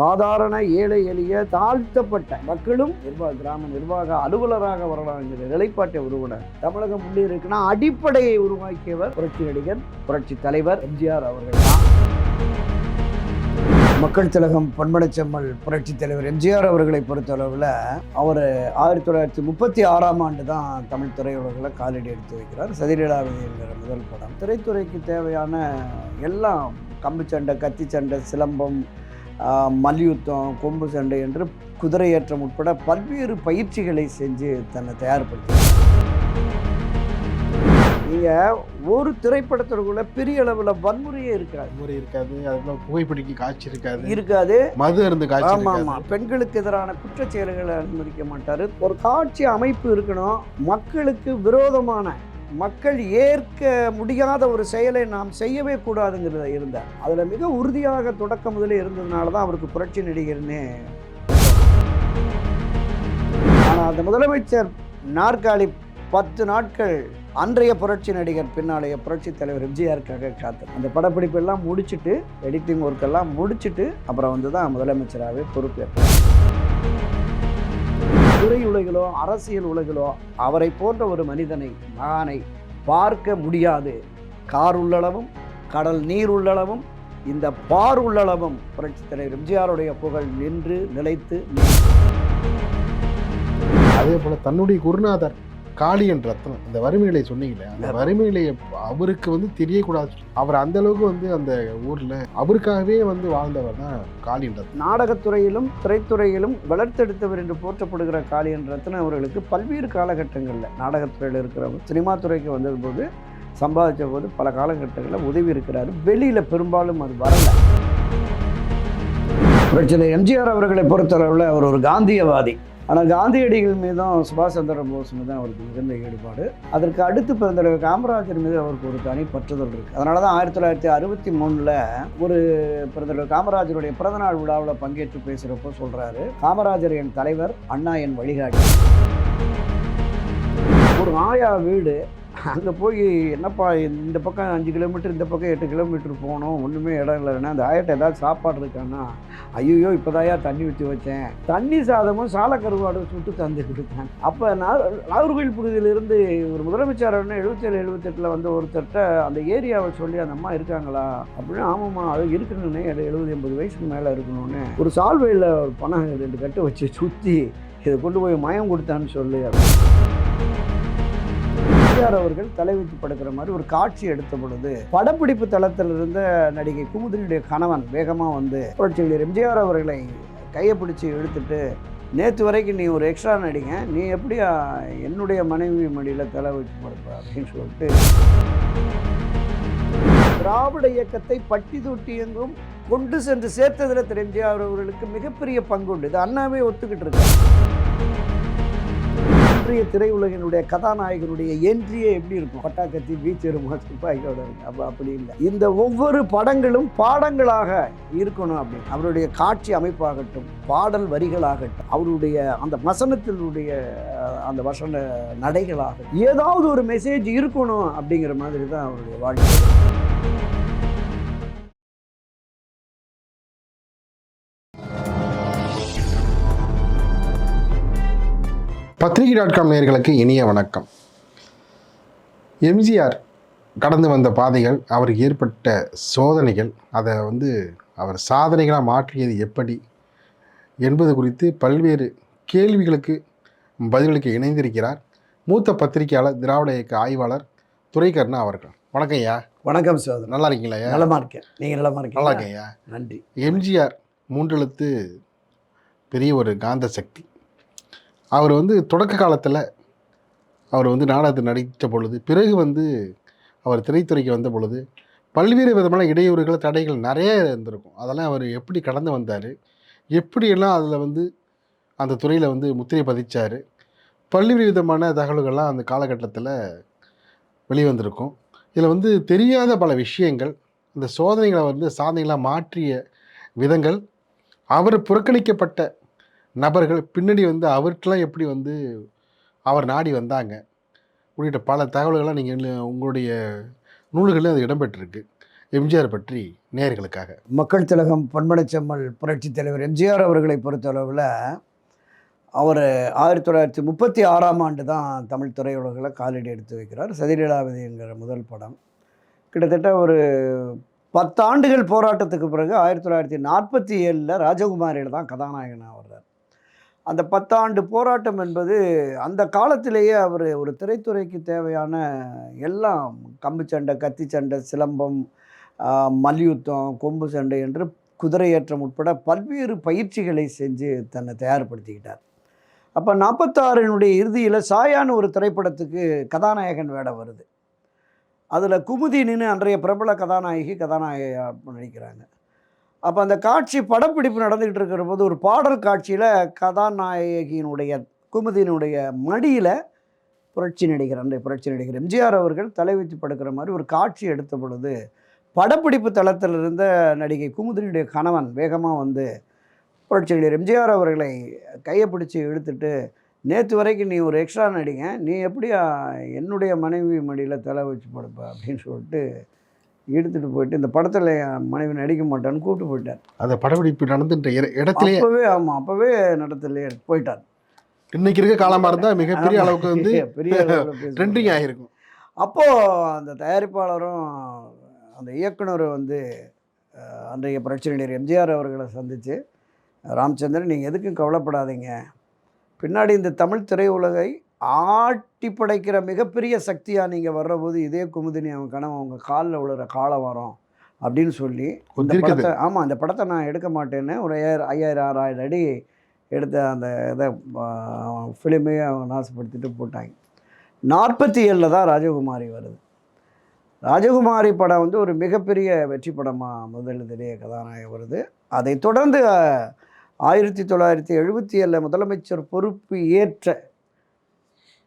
சாதாரண ஏழை எளிய தாழ்த்தப்பட்ட மக்களும் கிராம நிர்வாக அலுவலராக வரலாம் என்கிற நிலைப்பாட்டை உருவான தமிழகம் முன்னேறிக்குன்னா அடிப்படையை உருவாக்கியவர் புரட்சி நடிகர், புரட்சி தலைவர் எம்ஜிஆர் அவர்கள் தான். மக்கள் திலகம் பண்பனச்செம்மல் புரட்சி தலைவர் எம்ஜிஆர் அவர்களை பொறுத்தளவில் அவர் 1936 தான் தமிழ் திரையுலகில் காலடி எடுத்து வைக்கிறார். சதிரீலாவதி என்கிற முதல் படம். திரைத்துறைக்கு தேவையான எல்லாம் கம்பு சண்டை, கத்தி சண்டை, சிலம்பம், மல்யுத்தம், கொம்பு சண்டை என்று குதிரையேற்றம் உட்பட பல்வேறு பயிற்சிகளை செஞ்சு தன்னை தயார்படுத்தி நீங்கள் ஒரு திரைப்படத்திற்குள்ள பெரிய அளவில் வன்முறையே இருக்காது. அதுல புகைப்பிடிக்க காட்சி இருக்காது. மது இருந்து காட்சி. ஆமா, பெண்களுக்கு எதிரான குற்ற செயல்களை அனுமதிக்க மாட்டாரு. ஒரு காட்சி அமைப்பு இருக்கணும். மக்களுக்கு விரோதமான, மக்கள் ஏற்க முடியாத ஒரு செயலை நாம் செய்யவே கூடாதுங்கிறத இருந்தார். அதில் மிக உறுதியாக தொடக்க முதலே இருந்ததுனால தான் அவருக்கு புரட்சி நடிகர்னு. ஆனால் அந்த முதலமைச்சர் நாற்காலி 10 நாட்கள் அன்றைய புரட்சி நடிகர் பின்னாலேய புரட்சி தலைவர் எம்ஜிஆருக்காக காத்து அந்த படப்பிடிப்பெல்லாம் முடிச்சுட்டு, எடிட்டிங் ஒர்க்கெல்லாம் முடிச்சுட்டு அப்புறம் வந்து தான் முதலமைச்சராகவே பொறுப்பேற்றார். துறை உலகிலோ அரசியல் உலகிலோ அவரை போன்ற ஒரு மனிதனை, மகானை பார்க்க முடியாது. கார் உள்ளளவும், கடல் நீர் உள்ளளவும், இந்த பார் உள்ளளவும் புரட்சி தலைவர் எம்ஜிஆருடைய புகழ் நின்று நிலைத்து. அதே போல தன்னுடைய குருநாதர் காளியன் ரத்னம், அந்த வறுமையிலை சொன்னீங்களே, அந்த வறுமையிலை அவருக்கு வந்து தெரியக்கூடாது. அவர் அந்த அளவுக்கு அந்த ஊர்ல அவருக்காகவே வாழ்ந்தவர் தான் காளியன் ரத்னம். நாடகத்துறையிலும் திரைத்துறையிலும் வளர்த்தெடுத்தவர் என்று போற்றப்படுகிற காளியன் ரத்னம் அவர்களுக்கு பல்வேறு காலகட்டங்களில் நாடகத்துறையில் இருக்கிறவர் சினிமா துறைக்கு வந்தபோது, சம்பாதிச்ச போது பல காலகட்டங்களில் உதவி இருக்கிறாரு. வெளியில் பெரும்பாலும் அது வரல. புரட்சி எம்ஜிஆர் அவர்களை பொறுத்தளவில் அவர் ஒரு காந்தியவாதி. ஆனால் காந்தியடிகள் மீதும் சுபாஷ் சந்திர போஸ் மீதும் அவருக்கு மிகுந்த ஈடுபாடு. அதற்கு அடுத்து பிறந்தவர் காமராஜர் மீது அவருக்கு ஒரு தனி பற்றுதல் இருக்குது. அதனால தான் 1963 ஒரு பிறந்தவர் காமராஜருடைய பிறந்தநாள் விழாவில் பங்கேற்று பேசுகிறப்போ சொல்கிறாரு, காமராஜர் என் தலைவர், அண்ணா என் வழிகாட்டி. ஒரு ஆயா வீடு, அங்கே போய் என்னப்பா இந்த பக்கம் 5 கிலோமீட்டர், இந்த பக்கம் 8 கிலோமீட்டர் போகணும், ஒன்றுமே இடம் இல்லைன்னா அந்த ஆயிட்ட ஏதாவது சாப்பாடு இருக்கான்னா, ஐயோ இப்போதாயா தண்ணி ஊற்றி வச்சேன், தண்ணி சாதமும் சால கருவாடும் சுட்டு தந்து கொடுத்தேன். அப்போ நாகர்கோவில் பகுதியிலிருந்து ஒரு முதலமைச்சர் 77-78 வந்த ஒருத்தர்கிட்ட அந்த ஏரியாவை சொல்லி, அந்த அம்மா இருக்காங்களா அப்படின்னு, ஆமாம்மா அது இருக்குன்னு, 70-80 வயசுக்கு மேலே இருக்கணும்னு ஒரு சால்வையில் பணம் 2 கட்டு வச்சு சுற்றி இதை கொண்டு போய் மயம் கொடுத்தான்னு சொல்லி எம்ஜிஆர் அவர்கள் தலை வைத்து படுக்கிற மாதிரி ஒரு காட்சி எடுத்த பொழுது, படப்பிடிப்பு தளத்தில் இருந்த நடிகை குமுதினியுடைய கணவன் வேகமாக புரட்சியாளர் எம்ஜிஆர் அவர்களை கையை பிடிச்சி இழுத்துட்டு, நேற்று வரைக்கும் நீ ஒரு எக்ஸ்ட்ரா நடிங்க, நீ எப்படி என்னுடைய மனைவி மடியில் தலை வச்சு படுப்ப அப்படின்னு சொல்லிட்டு, திராவிட இயக்கத்தை பட்டி தொட்டி எங்கும் கொண்டு சென்று சேர்த்ததில் திரு எம்ஜிஆர் அவர்களுக்கு மிகப்பெரிய பங்கு உண்டு. இது அண்ணாவே ஒத்துக்கிட்டு இருக்காங்க. இன்றைய திரையுலகினுடைய கதாநாயகனுடைய என்ட்ரியே எப்படி இருக்கும்? பட்டாக்கத்தி, பீச்சருமா, சிப்பாய்களோட இருக்கு. அப்படி இல்லை. இந்த ஒவ்வொரு படங்களும் பாடங்களாக இருக்கணும் அப்படின்னு. அவருடைய காட்சி அமைப்பாகட்டும், பாடல் வரிகளாகட்டும், அவருடைய அந்த வசனத்தினுடைய அந்த வசன நடைகளாகட்டும், ஏதாவது ஒரு மெசேஜ் இருக்கணும் அப்படிங்கிற மாதிரி தான் அவருடைய வாழ்க்கை. பத்திரிகை.com நேயர்களுக்கு இனிய வணக்கம். எம்ஜிஆர் கடந்து வந்த பாதைகள், அவருக்கு ஏற்பட்ட சோதனைகள், அதை அவர் சாதனைகளாக மாற்றியது எப்படி என்பது குறித்து பல்வேறு கேள்விகளுக்கு பதிலளிக்க இணைந்திருக்கிறார் மூத்த பத்திரிகையாளர், திராவிட இயக்க ஆய்வாளர் துரைக்கண்ணா அவர்கள். வணக்கம் ஐயா. வணக்கம் சார். நல்லா இருக்கீங்களா ஐயா? நலமா இருக்கேன். நீங்கள் நலமா இருக்கீங்க? நல்லா இருக்கேன் ஐயா. நன்றி. எம்ஜிஆர் 3 எழுத்து பெரிய ஒரு காந்த சக்தி. அவர் தொடக்க காலத்தில் அவர் நாடகத்தில் நடித்த பொழுது, பிறகு அவர் திரைத்துறைக்கு வந்த பொழுது பல்வேறு விதமான இடையூறுகள், தடைகள் நிறைய இருந்திருக்கும். அதெல்லாம் அவர் எப்படி கடந்து வந்தார், எப்படியெல்லாம் அதில் அந்த துறையில் முத்திரை பதிச்சார், பல்வேறு விதமான தகவல்கள்லாம் அந்த காலகட்டத்தில் வெளிவந்திருக்கும். இதில் தெரியாத பல விஷயங்கள், இந்த சோதனைகளை சாதனைகளாக மாற்றிய விதங்கள், அவர் புறக்கணிக்கப்பட்ட நபர்கள் பின்னாடி அவர்கிட்டலாம் எப்படி அவர் நாடி வந்தாங்க உள்ளிட்ட பல தகவல்கள்லாம் நீங்கள் உங்களுடைய நூல்களில் அது இடம்பெற்றிருக்கு. எம்ஜிஆர் பற்றி நேயர்களுக்காக. மக்கள் திலகம் பண்பனச்செம்மல் புரட்சித் தலைவர் எம்ஜிஆர் அவர்களை பொறுத்தளவில் அவர் 1936ஆம் ஆண்டு தான் தமிழ் திரையுலகில் காலடி எடுத்து வைக்கிறார். சதிலீலாவதி என்கிற முதல் படம். கிட்டத்தட்ட ஒரு 10 ஆண்டுகள் போராட்டத்துக்கு பிறகு 1947 ராஜகுமாரியில் தான் கதாநாயகனாக வர்றார். அந்த 10 ஆண்டு போராட்டம் என்பது அந்த காலத்திலேயே அவர் ஒரு திரைத்துறைக்கு தேவையான எல்லாம் கம்பு சண்டை, கத்தி சண்டை, சிலம்பம், மல்யுத்தம், கொம்பு சண்டை என்று குதிரையேற்றம் உட்பட பல்வேறு பயிற்சிகளை செஞ்சு தன்னை தயார்படுத்திக்கிட்டார். அப்போ 46 இறுதியில் சாயான்னு ஒரு திரைப்படத்துக்கு கதாநாயகன் வேடம் வருது. அதில் குமுதினின்னு அன்றைய பிரபல கதாநாயகியாக நடிக்கிறாங்க. அப்போ அந்த காட்சி படப்பிடிப்பு நடந்துக்கிட்டு இருக்கிற போது ஒரு பாடல் காட்சியில் கதாநாயகியினுடைய குமுதியினுடைய மடியில் அன்றைய புரட்சி நடிகர் எம்ஜிஆர் அவர்கள் தலை வைத்து படுக்கிற மாதிரி ஒரு காட்சி எடுத்த பொழுது படப்பிடிப்பு தளத்தில் இருந்த நடிகை குமுதினுடைய கணவன் வேகமாக வந்து புரட்சி நடிகர் எம்ஜிஆர் அவர்களை கையை பிடிச்சி இழுத்துட்டு, நேற்று வரைக்கும் நீ ஒரு எக்ஸ்ட்ரா நடிங்க, நீ எப்படி என்னுடைய மனைவி மடியில் தலை வச்சு படுப்ப அப்படின்னு சொல்லிட்டு எடுத்துகிட்டு போயிட்டு இந்த படத்தில் என் மனைவி நடிக்க மாட்டான்னு கூப்பிட்டு போயிட்டார். அந்த படப்பிடிப்பு நடந்துன்ற இடத்துலேயே அப்போவே நடத்துலையே போயிட்டார். இன்னைக்கு இருக்க காலமாக இருந்தால் மிகப்பெரிய அளவுக்கு வந்து பெரிய ட்ரெண்டிங் ஆகிருக்கும். அப்போது அந்த தயாரிப்பாளரும் அந்த இயக்குனர் வந்து அன்றைய புரட்சி நடிகர் எம்ஜிஆர் அவர்களை சந்தித்து, ராமச்சந்திரன் நீங்கள் எதுக்கும் கவலைப்படாதீங்க, பின்னாடி இந்த தமிழ் திரையுலகை ஆட்டி படைக்கிற மிகப்பெரிய சக்தியாக நீங்கள் வர்றபோது இதே குமுதினி அவன் கனவு அவங்க காலில் விழுற காலம் வரும் அப்படின்னு சொல்லி இந்த படத்தை இந்த படத்தை நான் எடுக்க மாட்டேன்னு ஒரு 5000-6000 அடி எடுத்த அந்த இதை ஃபிலிமே அவங்க நாசப்படுத்திட்டு போட்டாங்க. 47 தான் ராஜகுமாரி வருது. ராஜகுமாரி படம் வந்து ஒரு மிகப்பெரிய வெற்றி படமாக முதலிலே கதாநாயகன் வருது. அதை தொடர்ந்து 1977 முதலமைச்சர் பொறுப்பு ஏற்ற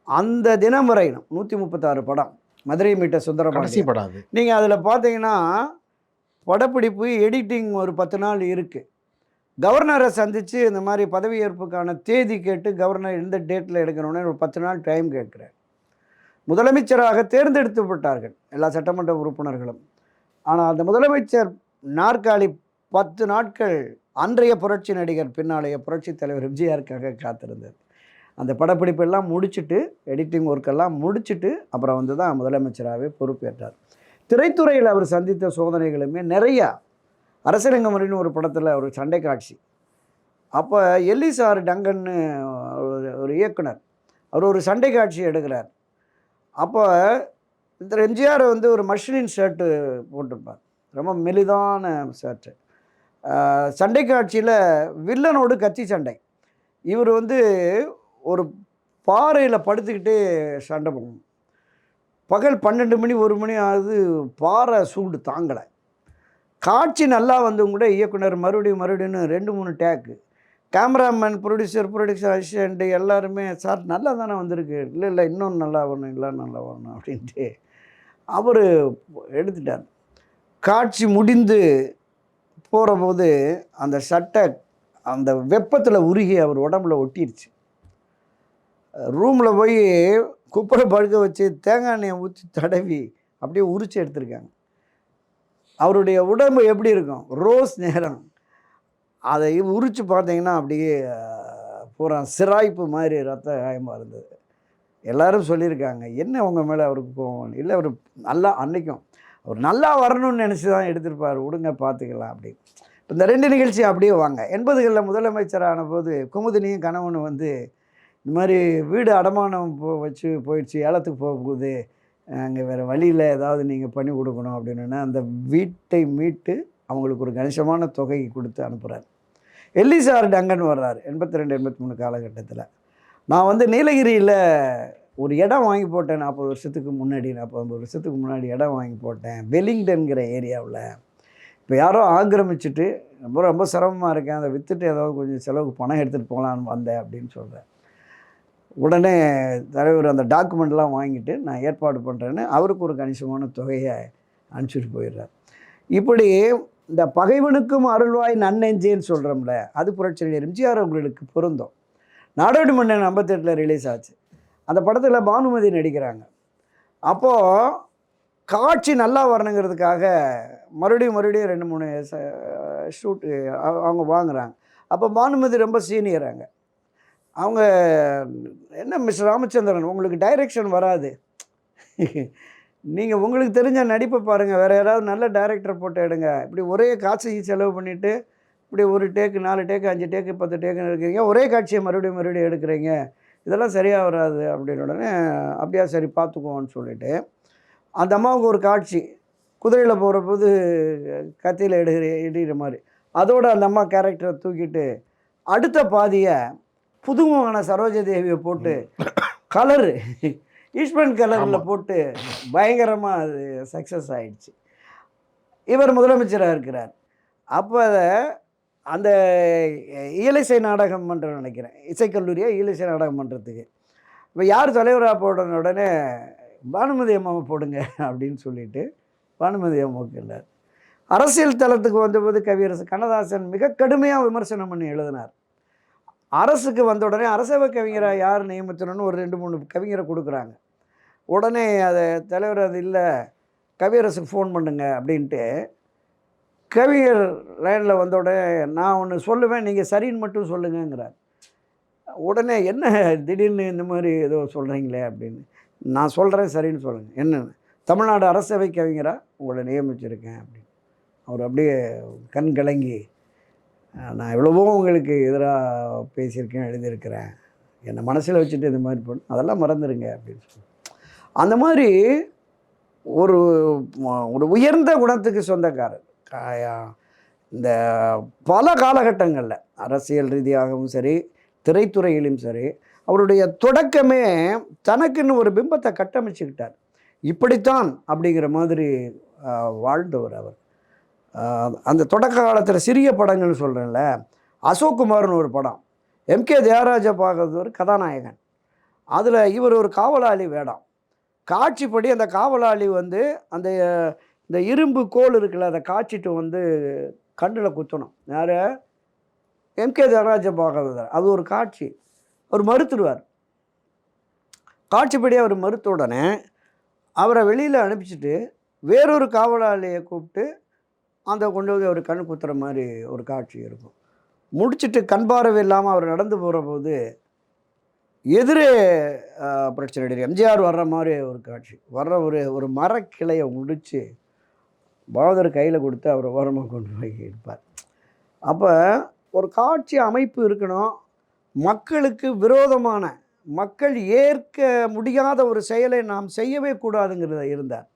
அந்த தினம் வரை 136 படம், மதுரை மீட்ட சுந்தரபாண்டி படம். நீங்கள் அதில் பார்த்தீங்கன்னா படப்பிடிப்பு எடிட்டிங் ஒரு 10 நாள் இருக்குது. கவர்னரை சந்தித்து இந்த மாதிரி பதவியேற்புக்கான தேதி கேட்டு கவர்னர் எந்த டேட்டில் எடுக்கணும்னு ஒரு 10 நாள் டைம் கேட்குறார். முதலமைச்சராக தேர்ந்தெடுக்கப்பட்டார்கள் எல்லா சட்டமன்ற உறுப்பினர்களும். ஆனால் அந்த முதலமைச்சர் நாற்காலி 10 நாட்கள் அன்றைய புரட்சி நடிகர் பின்னாலேய புரட்சி தலைவர் எம்ஜிஆருக்காக காத்திருந்தது. அந்த படப்பிடிப்பெல்லாம் முடிச்சுட்டு எடிட்டிங் ஒர்க்கெல்லாம் முடிச்சுட்டு அப்புறம் வந்து தான் முதலமைச்சராகவே பொறுப்பேற்றார். திரைத்துறையில் அவர் சந்தித்த சோதனைகளுமே நிறையா. அரசியலங்கமரின்னு ஒரு படத்தில் ஒரு சண்டை காட்சி. அப்போ எல்லிசார் டங்கன்னு ஒரு இயக்குனர், அவர் ஒரு சண்டை காட்சி எடுக்கிறார். அப்போ இந்த எம்ஜிஆர் வந்து ஒரு மஷ்லின் ஷர்ட்டு போட்டிருப்பார், ரொம்ப மெலிதான ஷர்ட்டு. சண்டை காட்சியில் வில்லனோடு கத்தி சண்டை. இவர் வந்து ஒரு பாறையில் படுத்துக்கிட்டு சண்டை போடணும். பகல் 12 மணி 1 மணி ஆகுது, பாறை சூடு தாங்கலை. காட்சி நல்லா வந்தவங்க கூட இயக்குனர் மறுபடியும் 2-3 டேக்கு. கேமராமேன், ப்ரொடியூசர் அசிஸ்டண்ட்டு எல்லாருமே, சார் நல்லா தானே வந்திருக்கு, இல்லை இன்னும் நல்லா வரணும், இல்லை நல்லா வரணும் அப்படின்ட்டு அவர் எடுத்துட்டார். காட்சி முடிந்து போகிற போது அந்த சட்டை அந்த வெப்பத்தில் உருகி அவர் உடம்புல ஒட்டிடுச்சு. ரூமில் போய் குப்பரை படுக்க வச்சு தேங்காய் எண்ணெயை ஊற்றி தடவி அப்படியே உரிச்சு எடுத்திருக்காங்க. அவருடைய உடம்பு எப்படி இருக்கும், ரோஸ் நேரம், அதை உரித்து பார்த்தீங்கன்னா அப்படியே பூரா சிராய்ப்பு மாதிரி ரத்த காயமாக இருந்தது. எல்லோரும் சொல்லியிருக்காங்க, என்ன உங்கள் மேலே அவருக்கு போவோம், இல்லை அவர் நல்லா அன்றைக்கும் அவர் நல்லா வரணும்னு நினச்சி தான் எடுத்திருப்பார், விடுங்க பார்த்துக்கலாம் அப்படி. இப்போ இந்த 2 நிகழ்ச்சி அப்படியே வாங்க. 80களில் முதலமைச்சரான போது குமுதினியும் கணவனும் வந்து இந்த மாதிரி வீடு அடமானம் போயிடுச்சு, ஏலத்துக்கு போகுது, அங்கே வேறு வழியில் ஏதாவது நீங்கள் பண்ணி கொடுக்கணும் அப்படின்னு அந்த வீட்டை மீட்டு அவங்களுக்கு ஒரு கணிசமான தொகை கொடுத்து அனுப்புகிறார். எல்லிசார் டங்கன் வர்றார் 82-83 காலகட்டத்தில். நான் வந்து நீலகிரியில் ஒரு இடம் வாங்கி போட்டேன் 40 வருஷத்துக்கு முன்னாடி, 40 வருஷத்துக்கு முன்னாடி இடம் வாங்கி போட்டேன் வெலிங்டன்கிற ஏரியாவில். இப்போ யாரோ ஆக்கிரமிச்சுட்டு ரொம்ப சிரமமாக இருக்கேன், அதை விற்றுட்டு ஏதாவது கொஞ்சம் செலவுக்கு பணம் எடுத்துகிட்டு போகலான்னு வந்தேன் அப்படின்னு சொல்கிறேன். உடனே தலைவர் அந்த டாக்குமெண்ட்லாம் வாங்கிட்டு நான் ஏற்பாடு பண்ணுறேன்னு அவருக்கு ஒரு கணிசமான தொகையை அனுப்பிச்சிட்டு போயிடுறார். இப்படி இந்த பகைவனுக்கும் அருள்வாய் நன்னெஞ்சேன்னு சொல்கிறோம்ல, அது புரட்சி நடிகர் எம்ஜிஆர் அவர்களுக்கு பொருந்தும். நாடோடி மன்னன் 58 ரிலீஸ் ஆச்சு. அந்த படத்தில் பானுமதி நடிக்கிறாங்க. அப்போது காட்சி நல்லா வரணுங்கிறதுக்காக மறுபடியும் 2 3 ஷூட்டு அவங்க வாங்குறாங்க. அப்போ பானுமதி ரொம்ப சீனியராங்க. அவங்க, "என்ன மிஸ்டர் ராமச்சந்திரன், உங்களுக்கு டைரக்ஷன் வராது. நீங்கள் உங்களுக்கு தெரிஞ்ச நடிப்பை பாருங்கள், வேறு யாராவது நல்ல டைரக்டர் போட்டு எடுங்க. இப்படி ஒரே காசு செலவு பண்ணிவிட்டு இப்படி 1 டேக்கு 4 டேக்கு 5 டேக்கு 10 டேக்குன்னு இருக்கிறீங்க, ஒரே காட்சியை மறுபடியும் எடுக்கிறீங்க, இதெல்லாம் சரியாக வராது." அப்படின்ன உடனே, "அப்படியா, சரி பார்த்துக்குவோன்னு" சொல்லிவிட்டு அந்த அம்மாவுக்கு ஒரு காட்சி குதிரையில் போகிறபோது கத்தியில் இடிகிற மாதிரி, அதோட அந்த அம்மா கேரக்டரை தூக்கிட்டு அடுத்த பாதியை புதுமுகமான சரோஜா தேவியை போட்டு கலரு ஈஸ்வரன் கலரில் போட்டு பயங்கரமாக அது சக்ஸஸ் ஆயிடுச்சு. இவர் முதலமைச்சராக இருக்கிறார். அப்போ அதை அந்த இயலிசை நாடகம் பண்ணுறேன்னு நினைக்கிறேன், இசைக்கல்லூரியாக இயலிசை நாடகம் பண்ணுறதுக்கு இப்போ யார் தலைவராக போடன உடனே பானுமதி அம்மாவை போடுங்க அப்படின்னு சொல்லிட்டு பானுமதி அம்மாவுக்கு இல்லை. அரசியல் தளத்துக்கு வந்தபோது கவியரசு கண்ணதாசன் மிக கடுமையாக விமர்சனம் பண்ணி எழுதினார். அரசுக்கு வந்த உடனே அரசவை கவிஞராக யார் நியமித்தணும்னு ஒரு 2 3 கவிஞரை கொடுக்குறாங்க. உடனே அதை தலைவர், அது இல்லை, கவியரசுக்கு ஃபோன் பண்ணுங்க அப்படின்ட்டு கவிஞர் லைனில் வந்த உடனே, "நான் ஒன்று சொல்லுவேன், நீங்கள் சரின்னு மட்டும் சொல்லுங்கங்கிறார்." உடனே, "என்ன திடீர்னு இந்த மாதிரி ஏதோ சொல்கிறீங்களே?" அப்படின்னு. "நான் சொல்கிறேன், சரின்னு சொல்லுங்கள். என்னென்னு, தமிழ்நாடு அரசவை கவிஞராக உங்களை நியமிச்சிருக்கேன்." அப்படின்னு. அவர் அப்படியே கண் கலங்கி, "நான் எவ்வளவோ உங்களுக்கு எதிராக பேசியிருக்கேன், எழுதியிருக்கிறேன், என்னை மனசில் வச்சுட்டு இந்த மாதிரி பண்ணு, அதெல்லாம் மறந்துடுங்க" அப்படின்னு சொல்லி. அந்த மாதிரி ஒரு ஒரு உயர்ந்த குணத்துக்கு சொந்தக்காரர். இந்த பல காலகட்டங்களில் அரசியல் ரீதியாகவும் சரி, திரைத்துறையிலும் சரி, அவருடைய தொடக்கமே தனக்குன்னு ஒரு பிம்பத்தை கட்டமைச்சுக்கிட்டார். இப்படித்தான் அப்படிங்கிற மாதிரி வாழ்ந்தவர் அவர். அந்த தொடக்க காலத்தில் சிறிய படங்கள்னு சொல்கிறேன்ல, அசோக் குமார்னு ஒரு படம், எம்கே தியாகராஜ பாகவதர் கதாநாயகன். அதில் இவர் ஒரு காவலாளி வேடம். காட்சிப்படி அந்த காவலாளி வந்து அந்த இந்த இரும்பு கோல் இருக்குல்ல, அதை காய்ச்சிட்டு வந்து கண்ணில் குத்தணும். யார்? எம்கே தியாகராஜ பாகவதர். அது ஒரு காட்சி. அவர் மறுத்துடுவார். காட்சிப்படி அவர் மறுத்த உடனே அவரை வெளியில் அனுப்பிச்சிட்டு வேறொரு காவலாளியை கூப்பிட்டு அந்த கொண்டு வந்து அவர் கண் குத்துற மாதிரி ஒரு காட்சி இருக்கும். முடிச்சுட்டு கண் பார்வை இல்லாமல் அவர் நடந்து போகிற போது எதிரே பிரச்சனை கிடையாது, எம்ஜிஆர் வர்ற மாதிரி ஒரு காட்சி. வர்ற ஒரு மரக்கிளையை முடித்து பாகவதர் கையில் கொடுத்து அவரை ஓரமாக கொண்டு போய் இருப்பார். அப்போ ஒரு காட்சி அமைப்பு இருக்கணும். மக்களுக்கு விரோதமான, மக்கள் ஏற்க முடியாத ஒரு செயலை நாம் செய்யவே கூடாதுங்கிறத இருந்தார்.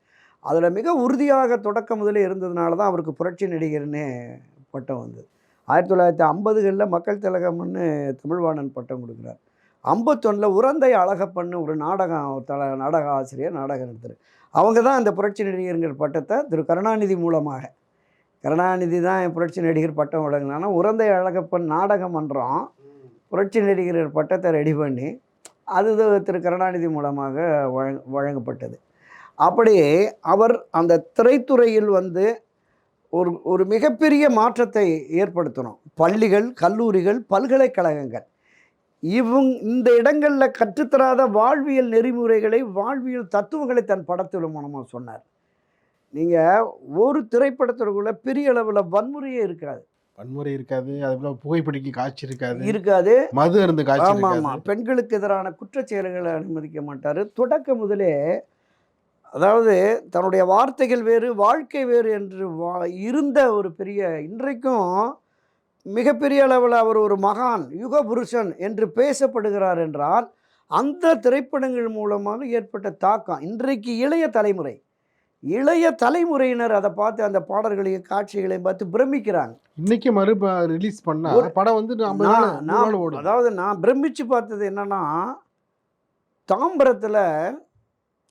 அதில் மிக உறுதியாக தொடக்க முதலே இருந்ததுனால தான் அவருக்கு புரட்சி நடிகர்னே பட்டம் வந்தது. 1950களில் மக்கள் திலகம்னு தமிழ்வாணன் பட்டம் கொடுக்குறார். 51 உரந்தை அழகப்பன்னு ஒரு நாடக ஆசிரியர், நாடக நடத்துகிறார். அவங்க தான் அந்த புரட்சி நடிகர்கள் பட்டத்தை திரு கருணாநிதி மூலமாக, கருணாநிதி தான் என் புரட்சி நடிகர் பட்டம் வழங்கினான்னா, உரந்தை அழகப்பன் நாடக மன்றம் புரட்சி நடிகர் பட்டத்தை ரெடி பண்ணி அது திரு கருணாநிதி மூலமாக வழங்கப்பட்டது. அப்படியே அவர் அந்த திரைத்துறையில் வந்து ஒரு மிகப்பெரிய மாற்றத்தை ஏற்படுத்தணும். பள்ளிகள், கல்லூரிகள், பல்கலைக்கழகங்கள் இந்த இடங்களில் கற்றுத்தராத வாழ்வியல் நெறிமுறைகளை, வாழ்வியல் தத்துவங்களை தன் படத்தில் மூலமாக சொன்னார். நீங்கள் ஒரு திரைப்படத்திற்குள்ள பெரிய அளவில் வன்முறையே இருக்காது. வன்முறை இருக்காது, அதுபோல் புகைப்பிடிக்க காட்சி இருக்காது, மது அருந்து காட்சி. ஆமாம், பெண்களுக்கு எதிரான குற்றச் செயல்களை அனுமதிக்க மாட்டார். தொடக்க முதலே, அதாவது தன்னுடைய வார்த்தைகள் வேறு, வாழ்க்கை வேறு என்று இருந்த ஒரு பெரிய, இன்றைக்கும் மிகப்பெரிய அளவில் அவர் ஒரு மகான், யுக புருஷன் என்று பேசப்படுகிறார் என்றால் அந்த திரைப்படங்கள் மூலமாக ஏற்பட்ட தாக்கம் இன்றைக்கு இளைய தலைமுறையினர் அதை பார்த்து அந்த பாடல்களையும் காட்சிகளையும் பார்த்து பிரமிக்கிறாங்க. இன்னைக்கு ரிலீஸ் பண்ண படம் வந்து அதாவது நான் பிரமிச்சு பார்த்தது என்னன்னா, தாம்பரத்தில்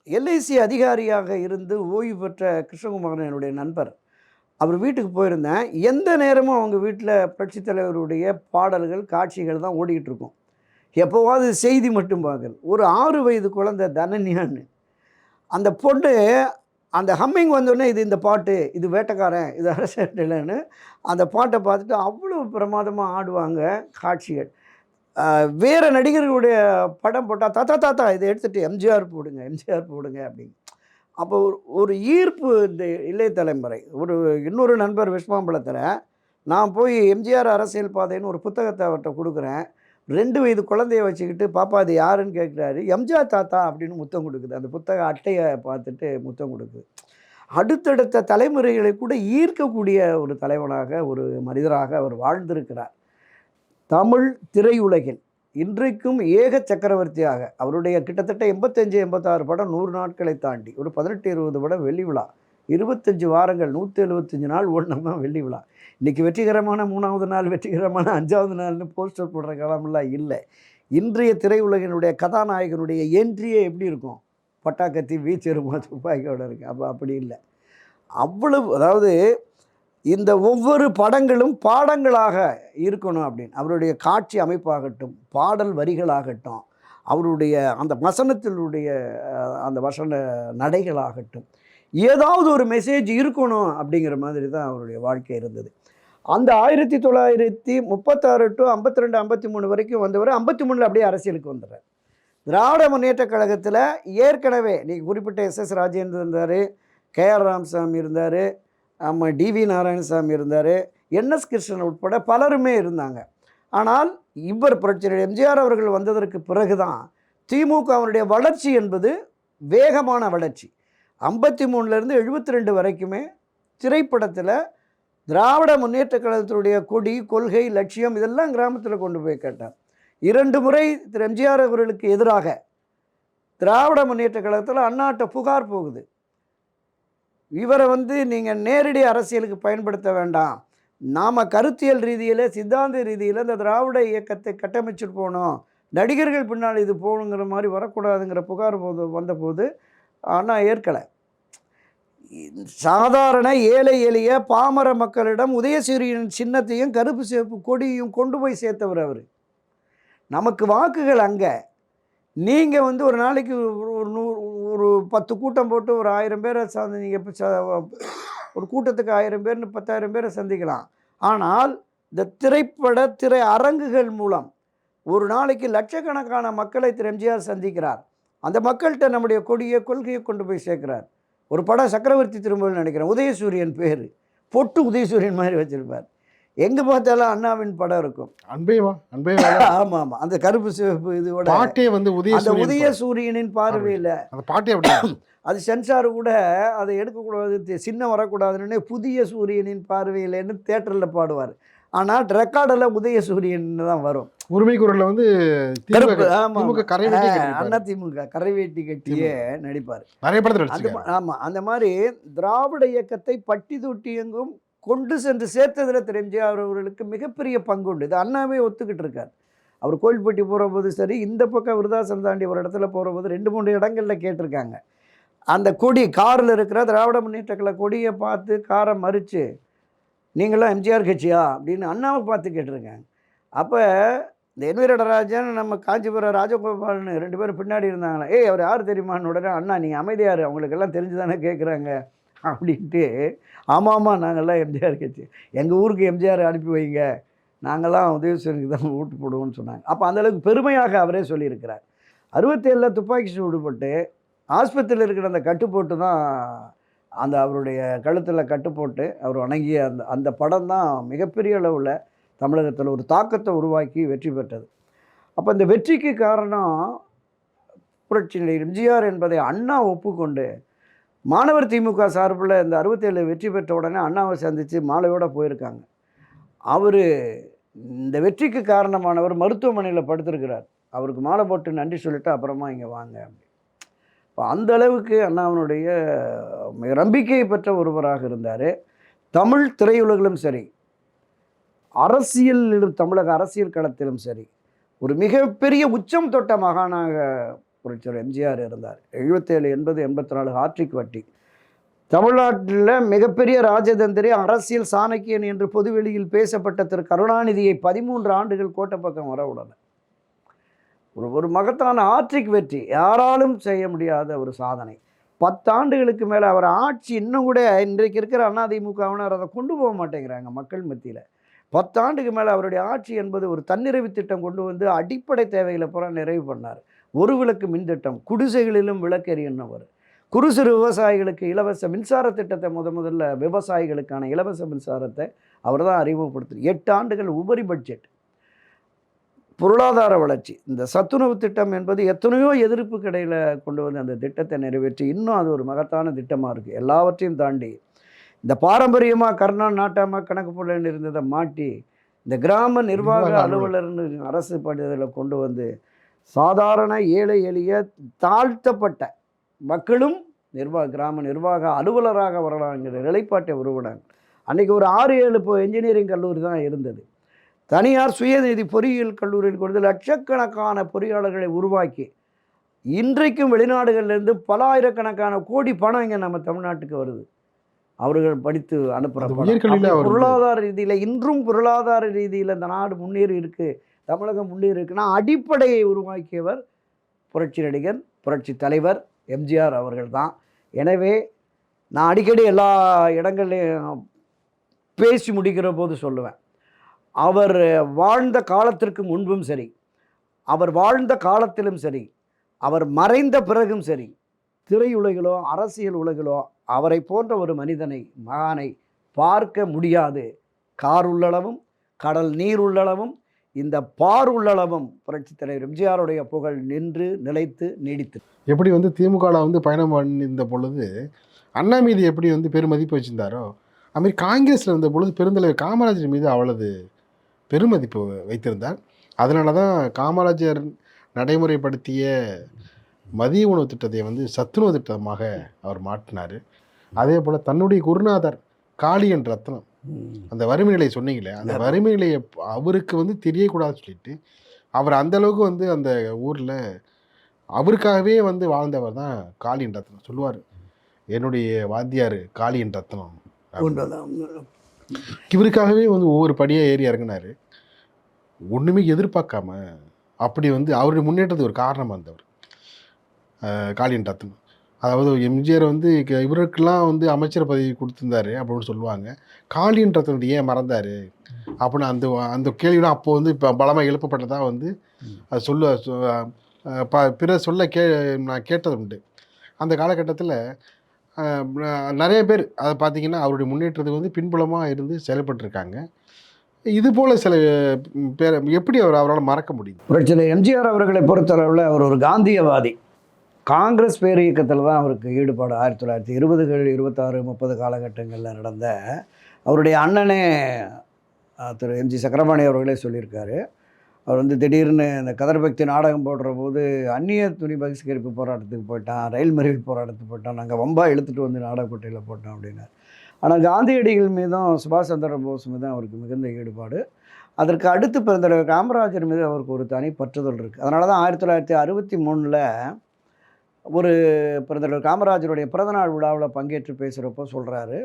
எல்ஐசி அதிகாரியாக இருந்து ஓய்வு பெற்ற கிருஷ்ணகுமாரன் என்னுடைய நண்பர், அவர் வீட்டுக்கு போயிருந்தேன். எந்த நேரமும் அவங்க வீட்டில் புரட்சித் தலைவருடைய பாடல்கள், காட்சிகள் தான் ஓடிக்கிட்டு இருக்கும். எப்போவாது செய்தி மட்டும் பார்க்குறது. ஒரு 6 வயது குழந்தை தனன்யான்னு, அந்த பொண்ணு அந்த ஹம்மிங் வந்தோடனே, இது இந்த பாட்டு, இது வேட்டைக்காரன், இது அரசன்னு அந்த பாட்டை பார்த்துட்டு அவ்வளோ பிரமாதமாக ஆடுவாங்க. காட்சிகள் வேறு நடிகர்களுடைய படம் போட்டால், தாத்தா இதை எடுத்துகிட்டு எம்ஜிஆர் போடுங்க அப்படின்னு. அப்போ ஒரு ஈர்ப்பு இந்த இளைய தலைமுறை. இன்னொரு நண்பர் விஸ்வாம்பலத்தில் நான் போய் எம்ஜிஆர் அரசியல் பாதைன்னு ஒரு புத்தகத்தை அவர்ட்ட குடுக்குறேன். 2 வயது குழந்தைய வச்சுக்கிட்டு, "பாப்பா அது யாருன்னு?" கேட்குறாரு. "எம்ஜிஆர் தாத்தா" அப்படின்னு முத்தம் குடுக்குது. அந்த புத்தக அட்டைய பார்த்துட்டு முத்தம் குடுக்குது. அடுத்தடுத்த தலைமுறைகளை கூட ஈர்க்கக்கூடிய ஒரு தலைவனாக, ஒரு மனிதராக அவர் வாழ்ந்திருக்கிறார். தமிழ் திரையுலகில் இன்றைக்கும் ஏக சக்கரவர்த்தியாக அவருடைய கிட்டத்தட்ட 85, 86 படம் 100 நாட்களை தாண்டி ஒரு 18, 20 படம் வெள்ளி விழா. 25 வாரங்கள் 175 நாள் ஓடுனோம்னா வெள்ளி விழா. இன்னைக்கு வெற்றிகரமான 3வது நாள், வெற்றிகரமான 5வது நாள்னு போஸ்டர் போடுற காலமெல்லாம் இல்ல. இன்றைய திரையுலகினுடைய கதாநாயகனுடைய என்ட்ரியே எப்படி இருக்கும்? பட்டாக்கத்தி, வீச்செருமா, துப்பாக்கியோட இருக்கு. அப்படி இல்ல. அவ்வளவு அதாவது இந்த ஒவ்வொரு படங்களும் பாடங்களாக இருக்கணும் அப்படின்னு. அவருடைய காட்சி அமைப்பாகட்டும், பாடல் வரிகளாகட்டும், அவருடைய அந்த வசனத்தினுடைய அந்த வசன நடைகளாகட்டும், ஏதாவது ஒரு மெசேஜ் இருக்கணும் அப்படிங்கிற மாதிரி தான் அவருடைய வாழ்க்கை இருந்தது. அந்த 1936 டு 52, 53 வரைக்கும் வந்தவர் 53ல் அப்படியே அரசியலுக்கு வந்துடுறார். திராவிட முன்னேற்றக் கழகத்தில் ஏற்கனவே நீங்கள் குறிப்பிட்ட எஸ்.எஸ். ராஜேந்திரன் இருந்தார், கே.ஆர். ராமசாமி இருந்தார், டி.வி. நாராயணசாமி இருந்தார், என்.எஸ். கிருஷ்ணன் உட்பட பலருமே இருந்தாங்க. ஆனால் இவர் புரட்சியாளர் எம்ஜிஆர் அவர்கள் வந்ததற்கு பிறகு தான் திமுகவினுடைய வளர்ச்சி என்பது வேகமான வளர்ச்சி. 53லேருந்து 72 வரைக்குமே திரைப்படத்தில் திராவிட முன்னேற்றக் கழகத்தினுடைய கொடி, கொள்கை, லட்சியம் இதெல்லாம் கிராமத்தில் கொண்டு போய் கேட்டார். 2 முறை திரு எம்ஜிஆர் அவர்களுக்கு எதிராக திராவிட முன்னேற்றக் கழகத்தில் அண்ணாட்ட புகார் போகுது. இவரை நீங்கள் நேரடி அரசியலுக்கு பயன்படுத்த வேண்டாம், நாம் கருத்தியல் ரீதியில், சித்தாந்த ரீதியில் இந்த திராவிட இயக்கத்தை கட்டமைச்சிட்டு போனோம், நடிகர்கள் பின்னால் இது போகணுங்கிற மாதிரி வரக்கூடாதுங்கிற புகார் வந்தபோது அண்ணா ஏற்கலை. சாதாரண ஏழை எளிய பாமர மக்களிடம் உதயசூரியன் சின்னத்தையும் கருப்பு சிவப்பு கொடியும் கொண்டு போய் சேர்த்தவர் அவர். நமக்கு வாக்குகள் அங்கே. நீங்கள் ஒரு நாளைக்கு ஒரு 10 கூட்டம் போட்டு ஒரு 1000 பேரை நீங்கள் ஒரு கூட்டத்துக்கு 1000 பேர்னு 10,000 பேரை சந்திக்கலாம். ஆனால் இந்த திரை அரங்குகள் மூலம் ஒரு நாளைக்கு லட்சக்கணக்கான மக்களை திரு எம்ஜிஆர் சந்திக்கிறார். அந்த மக்கள்கிட்ட நம்முடைய கொடியை, கொள்கையை கொண்டு போய் சேர்க்கிறார். ஒரு படம் சக்கரவர்த்தி திரும்புன்னு நினைக்கிறேன், உதயசூரியன் பேர், பொட்டு உதயசூரியன் மாதிரி வச்சுருப்பார். எங்கே பார்த்தாலும் அண்ணாவின் படம் இருக்கும். ஆமாம் ஆமாம், அந்த கருப்பு சிவப்பு இதோட பாட்டே அந்த உதயசூரியனின் பார்வையில் அந்த பாட்டே அப்படி அது சென்சார் கூட அதை எடுக்கக்கூடாது, சின்னம் வரக்கூடாதுன்னு புதிய சூரியனின் பார்வையில்னு தேட்டரில் பாடுவார். ஆனால் ரெக்கார்டில் உதயசூரியன் தான் வரும். உரிமை குரலில் திமுக கரைவேட்டி கட்டியே நடிப்பார் நிறைய படத்தில். ஆமாம், அந்த மாதிரி திராவிட இயக்கத்தை பட்டி தொட்டி எங்கும் கொண்டு சென்று சேர்த்ததில் திரு எம்ஜிஆர் அவர்களுக்கு மிகப்பெரிய பங்கு உண்டு. இது அண்ணாவே ஒத்துக்கிட்டு இருக்கார். அவர் கோயில்பட்டி போகிற போது சரி, இந்த பக்கம் விருதாசலம் தாண்டி ஒரு இடத்துல போகிற போது 2-3 இடங்களில் கேட்டிருக்காங்க. அந்த கொடி காரில் இருக்கிற திராவிட முன்னேற்ற கழக கொடியை பார்த்து காரை மறித்து, நீங்களாம் எம்ஜிஆர் கட்சியா அப்படின்னு அண்ணாவை பார்த்து கேட்டிருக்காங்க. அப்போ இந்த என்.வி. நடராஜன், நம்ம காஞ்சிபுரம் ராஜகோபால்னு 2 பேரும் பின்னாடி இருந்தாங்களா, அவர் யார் தெரியுமான்னு உடனே, அண்ணா நீங்கள் அமைதியார், அவங்களுக்கெல்லாம் தெரிஞ்சு தானே கேட்குறாங்க அப்படின்ட்டு, ஆமாம் நாங்கள்லாம் எம்ஜிஆர் கட்சி, எங்கள் ஊருக்கு எம்ஜிஆர் அனுப்பி வைங்க, நாங்கள்லாம் உதயசூரியனுக்கு தான் ஓட்டு போடுவோம்னு சொன்னாங்க. அப்போ அந்தளவுக்கு பெருமையாக அவரே சொல்லியிருக்கிறார். 67 துப்பாக்கி சூடுபட்டு ஆஸ்பத்திரியில் இருக்கிற அந்த கட்டுப்போட்டு தான், அந்த அவருடைய கழுத்தில் கட்டுப்போட்டு அவர் வணங்கிய அந்த படம் தான் மிகப்பெரிய அளவில் தமிழகத்தில் ஒரு தாக்கத்தை உருவாக்கி வெற்றி பெற்றது. அப்போ இந்த வெற்றிக்கு காரணம் புரட்சியாளர் எம்ஜிஆர் என்பதை அண்ணா ஒப்புக்கொண்டு, மாணவர் திமுக சார்பில் இந்த 67 வெற்றி பெற்ற உடனே அண்ணாவை சந்தித்து மாலையோடு போயிருக்காங்க. அவர் இந்த வெற்றிக்கு காரணமானவர் மருத்துவமனையில் படுத்திருக்கிறார். அவருக்கு மாலை போட்டு நன்றி சொல்லிவிட்டு அப்புறமா இங்கே வாங்க அப்படி. இப்போ அந்த அளவுக்கு அண்ணாவினுடைய நம்பிக்கையை பெற்ற ஒருவராக இருந்தார். தமிழ் திரையுலகிலும் சரி, அரசியலிலும், தமிழக அரசியல் களத்திலும் சரி, ஒரு மிகப்பெரிய உச்சம் தொட்ட மகானாக புரட்சியாளர் எம்ஜிஆர் இருந்தார். 77, 80, 84 ஹாட்ரிக் வட்டி. தமிழ்நாட்டில் மிகப்பெரிய ராஜதந்திரி, அரசியல் சாணக்கியன் என்று பொதுவெளியில் பேசப்பட்ட திரு கருணாநிதியை 13 ஆண்டுகள் கோட்டை பக்கம் வர விடலை. ஒரு மகத்தான ஆட்சிக்கு வெற்றி, யாராலும் செய்ய முடியாத ஒரு சாதனை. 10 ஆண்டுகளுக்கு மேலே அவர் ஆட்சி இன்னும் கூட இன்றைக்கு இருக்கிற அதிமுகவினர் அதை கொண்டு போக மாட்டேங்கிறாங்க மக்கள் மத்தியில். 10 ஆண்டுக்கு மேலே அவருடைய ஆட்சி என்பது ஒரு தன்னிறைவு திட்டம் கொண்டு வந்து அடிப்படை தேவைகளை பூரா நிறைவு பண்ணார். ஒரு விளக்கு மின் திட்டம், குடிசைகளிலும் விளக்கெரியன்னவர், குறு சிறு விவசாயிகளுக்கு இலவச மின்சார திட்டத்தை முதல்ல விவசாயிகளுக்கான இலவச மின்சாரத்தை அவர் தான் அறிமுகப்படுத்தி 8 ஆண்டுகள் உபரி பட்ஜெட். பொருளாதார வளர்ச்சி. இந்த சத்துணவு திட்டம் என்பது எத்தனையோ எதிர்ப்புக்கு இடையில கொண்டு வந்து அந்த திட்டத்தை நிறைவேற்றி இன்னும் அது ஒரு மகத்தான திட்டமாக இருக்குது. எல்லாவற்றையும் தாண்டி இந்த பாரம்பரியமாக கர்ணா நாட்டாமா கணக்கு போடன்னு இருந்ததை மாட்டி இந்த கிராம நிர்வாக அலுவலர்னு அரசு பணியில் கொண்டு வந்து சாதாரண ஏழை எளிய தாழ்த்தப்பட்ட மக்களும் கிராம நிர்வாக அலுவலராக வரலாங்கிற நிலைப்பாட்டை உருவினாங்க. அன்றைக்கி ஒரு 6-7 இப்போ என்ஜினியரிங் கல்லூரி தான் இருந்தது. தனியார் சுயநிதி பொறியியல் கல்லூரியில் கொண்டு லட்சக்கணக்கான பொறியாளர்களை உருவாக்கி இன்றைக்கும் வெளிநாடுகளிலிருந்து பல ஆயிரக்கணக்கான கோடி பணம் இங்கே நம்ம தமிழ்நாட்டுக்கு வருது. அவர்கள் படித்து அனுப்புகிறாங்க. பொருளாதார ரீதியில் இன்றும் பொருளாதார ரீதியில் இந்த நாடு முன்னேறி இருக்குது, தமிழகம் முன்னேறி இருக்குன்னா அடிப்படையை உருவாக்கியவர் புரட்சி நடிகர், புரட்சி தலைவர் எம்ஜிஆர் அவர்கள் தான். எனவே நான் அடிக்கடி எல்லா இடங்கள்லையும் பேசி முடிக்கிற போது சொல்லுவேன், அவர் வாழ்ந்த காலத்திற்கு முன்பும் சரி, அவர் வாழ்ந்த காலத்திலும் சரி, அவர் மறைந்த பிறகும் சரி, திரையுலகிலோ அரசியல் உலகிலோ அவரை போன்ற ஒரு மனிதனை மகானை பார்க்க முடியாது. கார் உள்ளளவும் கடல் நீர் உள்ளளவும் இந்த பார் உள்ளளவும் புரட்சி தலைவர் எம்ஜிஆருடைய புகழ் நின்று நிலைத்து நீடித்து. எப்படி வந்து திமுகவில் வந்து பயணம் பண்ணியிருந்த பொழுது அண்ணா மீது எப்படி வந்து பெருமதிப்பு வச்சுருந்தாரோ அதுமாதிரி காங்கிரஸில் இருந்த பொழுது பெருந்தலைவர் காமராஜர் மீது அவ்வளவு பெருமதிப்பு வைத்திருந்தார். அதனால தான் காமராஜர் நடைமுறைப்படுத்திய மதிய உணவு திட்டத்தை வந்து சத்துணவு திட்டமாக அவர் மாற்றினார். அதே போல் தன்னுடைய குருநாதர் காளியன் ரத்னம் அந்த வறுமை நிலையை சொன்னீங்களே, அந்த வறுமை நிலையை அவருக்கு வந்து தெரியக்கூடாதுன்னு சொல்லிட்டு அவர் அந்தளவுக்கு வந்து அந்த ஊரில் அவருக்காகவே வந்து வாழ்ந்தவர் தான் காளியன் ரத்னம். சொல்லுவார், என்னுடைய வாத்தியார் காளியன் ரத்னம். இவருக்காகவே வந்து ஒவ்வொரு படியாக ஏறி இறங்கினார், ஒன்றுமே எதிர்பார்க்காம. அப்படி வந்து அவருடைய முன்னேற்றத்துக்கு ஒரு காரணமாக இருந்தவர் காளியன் ரத்னம். அதாவது எம்ஜிஆர் வந்து இவருக்கெல்லாம் வந்து அமைச்சர் பதவி கொடுத்துருந்தாரு அப்படின்னு சொல்லுவாங்க. காளியன் ரத்னத்தை ஏன் மறந்தார் அப்படின்னு அந்த அந்த கேள்விலாம் அப்போது வந்து இப்போ பலமாக எழுப்பப்பட்டதாக வந்து அது பிற சொல்ல நான் கேட்டது உண்டு. அந்த காலகட்டத்தில் நிறைய பேர் அதை பார்த்திங்கன்னா அவருடைய முன்னேற்றத்துக்கு வந்து பின்புலமாக இருந்து செயல்பட்டுருக்காங்க. இது போல் சில பேர் எப்படி அவரால் மறக்க முடியும்? புரட்சி எம்ஜிஆர் அவர்களை பொறுத்தளவில் அவர் ஒரு காந்தியவாதி. காங்கிரஸ் பேரியக்கத்தில் தான் அவருக்கு ஈடுபாடு. 1920கள் 26 30 காலகட்டங்களில் நடந்த அவருடைய அண்ணனே திரு எம்ஜி சக்கரபாணி அவர்களே சொல்லியிருக்காரு. அவர் வந்து திடீர்னு இந்த கதர்பக்தி நாடகம் போடுற போது அந்நிய துணி பகிஷ்கரிப்பு போராட்டத்துக்கு போயிட்டான், ரயில் மறியல் போராட்டத்துக்கு போயிட்டான், நாங்கள் வம்பா இழுத்துட்டு வந்து நாடகப்பட்டியில் போட்டோம் அப்படின்னார். ஆனால் காந்தியடிகள் மீதும் சுபாஷ் சந்திர போஸ் மீதும் அவருக்கு மிகுந்த ஈடுபாடு. அதற்கு அடுத்து பிறந்தவர் காமராஜர் மீது அவருக்கு ஒரு தனி பற்றுதல் இருக்குது. அதனால தான் 1963 ஒரு பிறந்தவர் காமராஜருடைய பிறந்தநாள் விழாவில் பங்கேற்று பேசுகிறப்போ சொல்கிறாரு,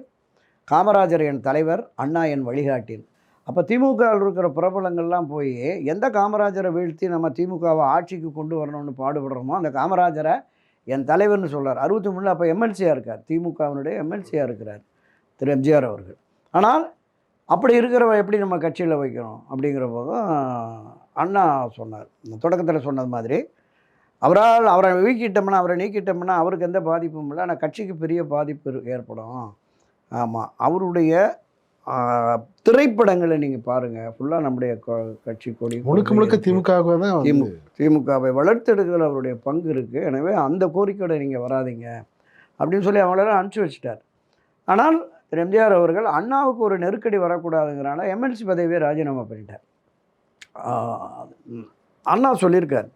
காமராஜர் என் தலைவர், அண்ணா என் வழிகாட்டின். அப்போ திமுகவில் இருக்கிற பிரபலங்கள்லாம் போய் எந்த காமராஜரை வீழ்த்தி நம்ம திமுகவை ஆட்சிக்கு கொண்டு வரணும்னு பாடுபடுறோமோ அந்த காமராஜரை என் தலைவர்னு சொல்கிறார். 63 அப்போ எம்எல்சியாக இருக்கார், திமுகவினுடைய எம்எல்சியாக இருக்கிறார் திரு எம்ஜிஆர் அவர்கள். ஆனால் அப்படி இருக்கிறவ எப்படி நம்ம கட்சியில் வைக்கணும் அப்படிங்கிற போதும் அண்ணா சொன்னார், தொடக்கத்தில் சொன்னது மாதிரி அவரை நீக்கிட்டோம்னா அவருக்கு எந்த பாதிப்பும் இல்லை, ஆனால் கட்சிக்கு பெரிய பாதிப்பு ஏற்படும். ஆமாம், அவருடைய திரைப்படங்களை நீங்கள் பாருங்கள், ஃபுல்லாக நம்முடைய கட்சி கொடி முழுக்க திமுகவை வளர்த்தெடுக்கிற அவருடைய பங்கு இருக்குது. எனவே அந்த கோரிக்கையோட நீங்கள் வராதிங்க அப்படின்னு சொல்லி அவங்களெல்லாம் அனுப்பிச்சி வச்சுட்டார். ஆனால் திரு எம்ஜிஆர் அவர்கள் அண்ணாவுக்கு ஒரு நெருக்கடி வரக்கூடாதுங்கிறனால எம்எல்சி பதவியை ராஜினாமா பண்ணிட்டார். அண்ணா சொல்லியிருக்கார்,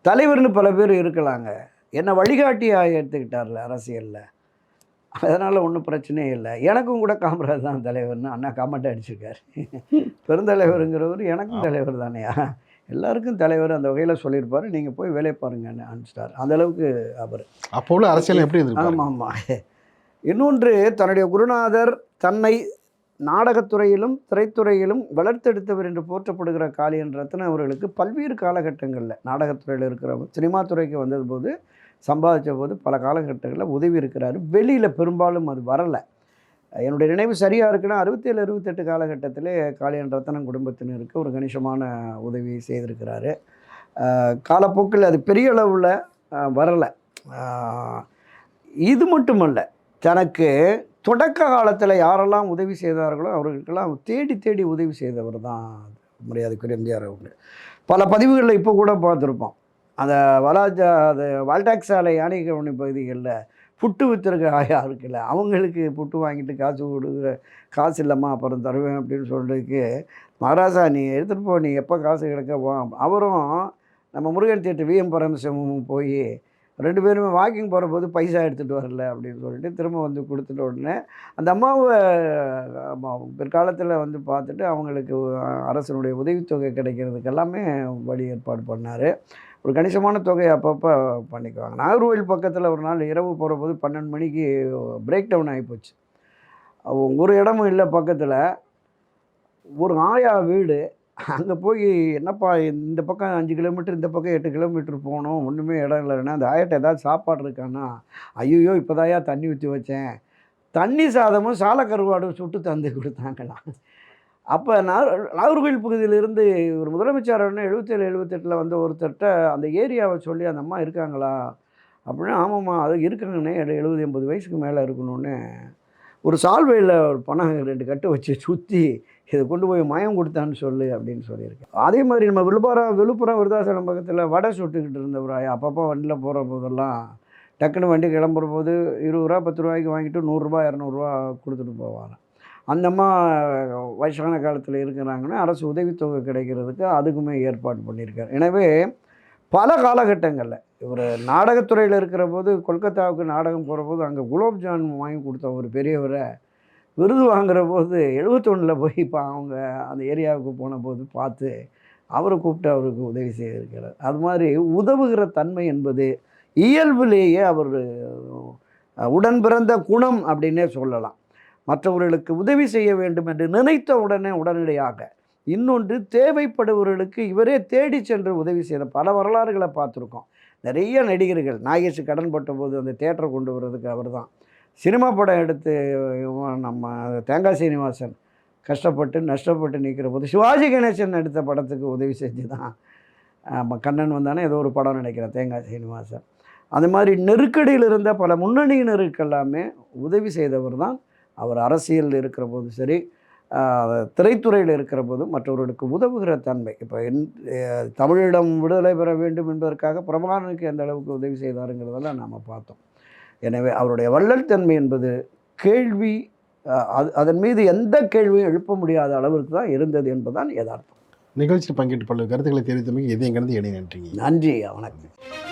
தலைவர்னு பல பேர் இருக்கலாங்க, என்னை வழிகாட்டியாக எடுத்துக்கிட்டார்ல அரசியலில், அதனால் ஒன்றும் பிரச்சனையே இல்லை, எனக்கும் கூட காமராஜ் தான் தலைவர்னு அண்ணா காமெண்ட் அடிச்சிருக்கார். பெருந்தலைவருங்கிறவர் எனக்கும் தலைவர் தானேயா, எல்லாருக்கும் தலைவர் அந்த வகையில் சொல்லியிருப்பார். நீங்கள் போய் வேலை பாருங்கன்னு அனுப்பிச்சிட்டார். அந்தளவுக்கு அவர் அப்போ உள்ள அரசியல் எப்படி இருந்தது? ஆமாம். இன்னொன்று, தன்னுடைய குருநாதர் தன்னை நாடகத்துறையிலும் திரைத்துறையிலும் வளர்த்தெடுத்தவர் என்று போற்றப்படுகிற காளியன் ரத்னம் அவர்களுக்கு பல்வேறு காலகட்டங்களில் நாடகத்துறையில் இருக்கிறவர் சினிமா துறைக்கு வந்தது போது சம்பாதித்த போது பல காலகட்டங்களில் உதவி இருக்கிறார். வெளியில் பெரும்பாலும் அது வரலை. என்னுடைய நினைவு சரியாக இருக்குன்னா 67 68 காலகட்டத்திலே காளியன் ரத்னம் குடும்பத்தினருக்கு ஒரு கணிசமான உதவி செய்திருக்கிறாரு. காலப்போக்கில் அது பெரிய அளவில் வரலை. இது மட்டுமல்ல, தனக்கு தொடக்க காலத்தில் யாரெல்லாம் உதவி செய்தார்களோ அவர்களுக்கெல்லாம் தேடி தேடி உதவி செய்தவர் தான் மரியாதைக்குரிய எம்ஜிஆர் அவர்கள். பல பதிவுகளில் இப்போ கூட பார்த்துருப்போம். அந்த அது வால்டாக்ஸ் சாலை யானைக்கவனி பகுதிகளில் புட்டு விற்றுருக்க ஆயா இருக்குல்ல, அவங்களுக்கு புட்டு வாங்கிட்டு காசு கொடுக்குற, காசு இல்லைம்மா அப்புறம் தருவேன் அப்படின்னு சொல்கிறதுக்கு, மகாராஜா நீ எடுத்துகிட்டு போ, நீ எப்போ காசு கிடைக்க போ. அவரும் நம்ம முருகன் தேட்டர் விஎம் பரமசிவமும் போய் 2 பேருமே வாக்கிங் போகிறபோது பைசா எடுத்துகிட்டு வரல அப்படின்னு சொல்லிட்டு திரும்ப வந்து கொடுத்துட்ட உடனே அந்த அம்மாவை பிற்காலத்தில் வந்து பார்த்துட்டு அவங்களுக்கு அரசனுடைய உதவித்தொகை கிடைக்கிறதுக்கு எல்லாமே வழி ஏற்பாடு பண்ணார். ஒரு கணிசமான தொகையை அப்பப்போ பண்ணிக்குவாங்க. நாகர்கோவில் பக்கத்தில் ஒரு நாள் இரவு போகிறபோது 12 மணிக்கு பிரேக் டவுன் ஆகிப்போச்சு. ஒரு இடமும் இல்லை பக்கத்தில். ஒரு ஆயா வீடு. அங்கே போய் என்னப்பா இந்த பக்கம் 5 கிலோமீட்டர், இந்த பக்கம் 8 கிலோமீட்டர் போகணும், ஒன்றுமே இடம் இல்லைன்னா அந்த ஆயாட்ட ஏதாவது சாப்பாடு இருக்கான்னா, ஐயோ இப்போதாயா தண்ணி ஊற்றி வச்சேன், தண்ணி சாதமும் சால கருவாடும் சுட்டு தந்து கொடுத்தாங்களாம். அப்போ நாகர்கோவில் பகுதியிலிருந்து ஒரு முதலமைச்சர் 77 78 வந்த ஒருத்தர்கிட்ட அந்த ஏரியாவை சொல்லி, அந்த அம்மா இருக்காங்களா அப்படின்னா, ஆமாம்மா அது இருக்குங்கண்ணே, 70 80 வயசுக்கு மேலே இருக்கணும்னு ஒரு சால்வையில் ஒரு பணம் 2 கட்டு வச்சு சுற்றி இதை கொண்டு போய் மயம் கொடுத்தான்னு சொல்லு அப்படின்னு சொல்லியிருக்கேன். அதே மாதிரி நம்ம விழுப்புரம் விருதாசலம் பக்கத்தில் வடை சுட்டுக்கிட்டு இருந்தவர் அப்பப்போ வண்டியில் போகிற போதெல்லாம் டக்குன்னு வண்டி கிளம்புற போது 20 ரூபா 10 ரூபாய்க்கு வாங்கிட்டு 100 ரூபா 200 ரூபா கொடுத்துட்டு போவாங்க. அந்தம்மா வயசான காலத்தில் இருக்கிறாங்கன்னா அரசு உதவித்தொகை கிடைக்கிறதுக்கு அதுக்குமே ஏற்பாடு பண்ணியிருக்காரு. எனவே பல காலகட்டங்களில் இவர் நாடகத்துறையில் இருக்கிற போது கொல்கத்தாவுக்கு நாடகம் போகிற போது அங்கே குலோப் ஜான் வாங்கி கொடுத்த ஒரு பெரியவரை விருது வாங்குகிற போது 71 போய் இப்போ அவங்க அந்த ஏரியாவுக்கு போன போது பார்த்து அவரை கூப்பிட்டு அவருக்கு உதவி செய்திருக்கிறார். அது மாதிரி உதவுகிற தன்மை என்பது இயல்பிலேயே அவர் உடன் பிறந்த குணம் அப்படின்னே சொல்லலாம். மற்றவர்களுக்கு உதவி செய்ய வேண்டும் என்று நினைத்த உடனே உடனடியாக, இன்னொன்று தேவைப்படுபவர்களுக்கு இவரே தேடி சென்று உதவி செய்த பல வரலாறுகளை பார்த்துருக்கோம். நிறைய நடிகர்கள் நாகேஷ் கடன் பட்ட போது அந்த தேட்டரை கொண்டு வர்றதுக்கு அவர் தான். சினிமா படம் எடுத்து நம்ம தேங்காய் சீனிவாசன் கஷ்டப்பட்டு நஷ்டப்பட்டு நிற்கிற போது சிவாஜி கணேசன் எடுத்த படத்துக்கு உதவி செஞ்சு தான் கண்ணன் வந்தானே ஏதோ ஒரு படம் நினைக்கிறேன் தேங்காய் சீனிவாசன். அந்த மாதிரி நெருக்கடியில் இருந்த பல முன்னணியினருக்கெல்லாமே உதவி செய்தவர் தான் அவர். அரசியலில் இருக்கிற போது சரி, திரைத்துறையில் இருக்கிற போதும் மற்றவர்களுக்கு உதவுகிற தன்மை. இப்போ தமிழிடம் விடுதலை பெற வேண்டும் என்பதற்காக பிரபாகரனுக்கு எந்த அளவுக்கு உதவி செய்தாருங்கிறதெல்லாம் நாம் பார்த்தோம். எனவே அவருடைய வள்ளல் தன்மை என்பது கேள்வி அதன் மீது எந்த கேள்வியும் எழுப்ப முடியாத அளவிற்கு தான் இருந்தது என்பதுதான் யதார்த்தம். நிகழ்ச்சி பங்கேற்று பல கருத்துக்களை தெரிவித்தமைக்கு இதயம் கடந்து இடையே நன்றி. நன்றி, வணக்கம்.